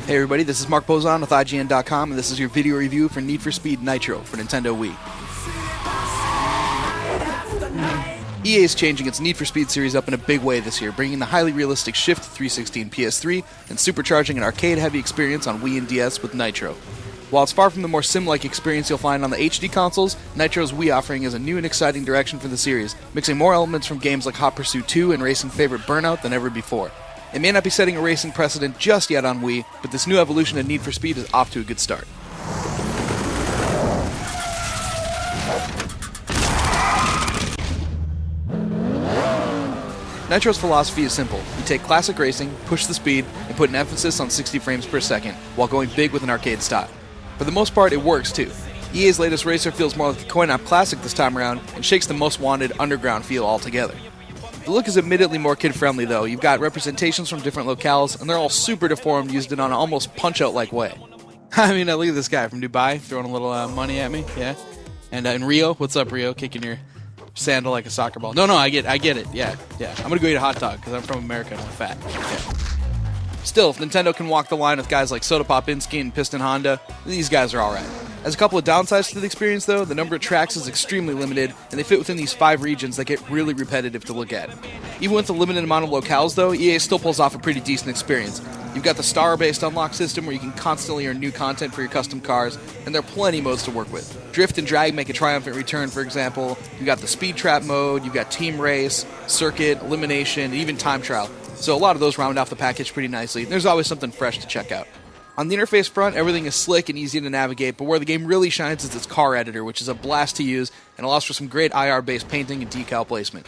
Hey everybody, this is Mark Bozon with IGN.com, and this is your video review for Need for Speed Nitro for Nintendo Wii. EA is changing its Need for Speed series up in a big way this year, bringing the highly realistic Shift 360 and PS3, and supercharging an arcade-heavy experience on Wii and DS with Nitro. While it's far from the more sim-like experience you'll find on the HD consoles, Nitro's Wii offering is a new and exciting direction for the series, mixing more elements from games like Hot Pursuit 2 and racing favorite Burnout than ever before. It may not be setting a racing precedent just yet on Wii, but this new evolution of Need for Speed is off to a good start. Nitro's philosophy is simple. You take classic racing, push the speed, and put an emphasis on 60 frames per second, while going big with an arcade style. For the most part, it works too. EA's latest racer feels more like a coin-op classic this time around, and shakes the most wanted underground feel altogether. The look is admittedly more kid-friendly though. You've got representations from different locales, and they're all super deformed, used in an almost punch-out-like way. I mean, look at this guy from Dubai throwing a little money at me, yeah? And in Rio, what's up Rio, kicking your sandal like a soccer ball. No, I get it, yeah. I'm gonna go eat a hot dog, because I'm from America and I'm fat. Yeah. Still, if Nintendo can walk the line with guys like Soda Pop Insky and Piston Honda, these guys are alright. As a couple of downsides to the experience though, the number of tracks is extremely limited, and they fit within these 5 regions that get really repetitive to look at. Even with the limited amount of locales though, EA still pulls off a pretty decent experience. You've got the star-based unlock system where you can constantly earn new content for your custom cars, and there are plenty of modes to work with. Drift and drag make a triumphant return, for example. You've got the speed trap mode, you've got team race, circuit, elimination, and even time trial. So a lot of those round off the package pretty nicely. There's always something fresh to check out. On the interface front, everything is slick and easy to navigate, but where the game really shines is its car editor, which is a blast to use and allows for some great IR-based painting and decal placement.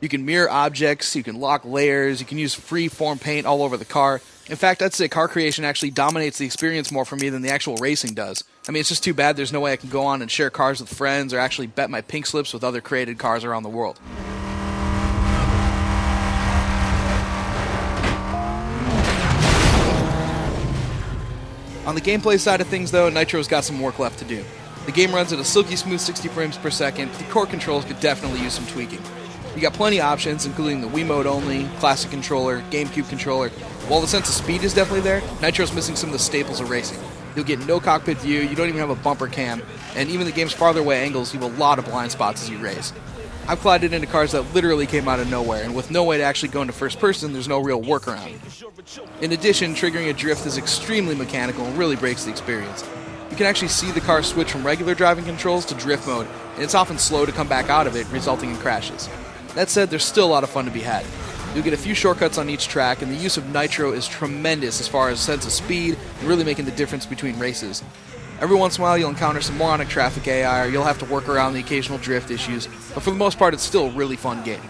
You can mirror objects, you can lock layers, you can use free-form paint all over the car. In fact, I'd say car creation actually dominates the experience more for me than the actual racing does. I mean, it's just too bad there's no way I can go on and share cars with friends or actually bet my pink slips with other created cars around the world. On the gameplay side of things though, Nitro's got some work left to do. The game runs at a silky smooth 60 frames per second, but the core controls could definitely use some tweaking. You got plenty of options, including the Wii mode only, classic controller, GameCube controller. While the sense of speed is definitely there, Nitro's missing some of the staples of racing. You'll get no cockpit view, you don't even have a bumper cam, and even the game's farther away angles leave a lot of blind spots as you race. I've collided into cars that literally came out of nowhere, and with no way to actually go into first person, there's no real workaround. In addition, triggering a drift is extremely mechanical and really breaks the experience. You can actually see the car switch from regular driving controls to drift mode, and it's often slow to come back out of it, resulting in crashes. That said, there's still a lot of fun to be had. You'll get a few shortcuts on each track, and the use of Nitro is tremendous as far as sense of speed and really making the difference between races. Every once in a while you'll encounter some moronic traffic AI, or you'll have to work around the occasional drift issues, but for the most part it's still a really fun game.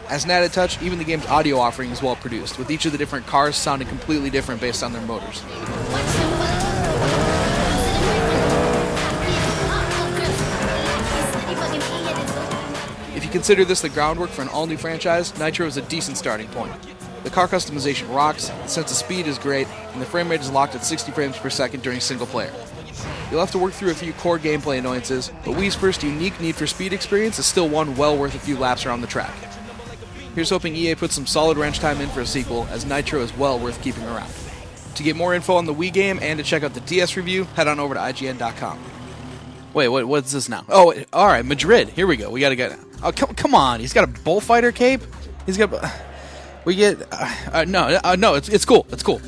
As an added touch, even the game's audio offering is well produced, with each of the different cars sounding completely different based on their motors. If you consider this the groundwork for an all-new franchise, Nitro is a decent starting point. The car customization rocks, the sense of speed is great, and the frame rate is locked at 60 frames per second during single player. You'll have to work through a few core gameplay annoyances, but Wii's first unique Need for Speed experience is still one well worth a few laps around the track. Here's hoping EA puts some solid wrench time in for a sequel, as Nitro is well worth keeping around. To get more info on the Wii game and to check out the DS review, head on over to IGN.com. Wait, what's this now? Oh, alright, Madrid. Here we go. We gotta get... Oh, come on. He's got a bullfighter cape? He's got... We get... No, it's cool. It's cool.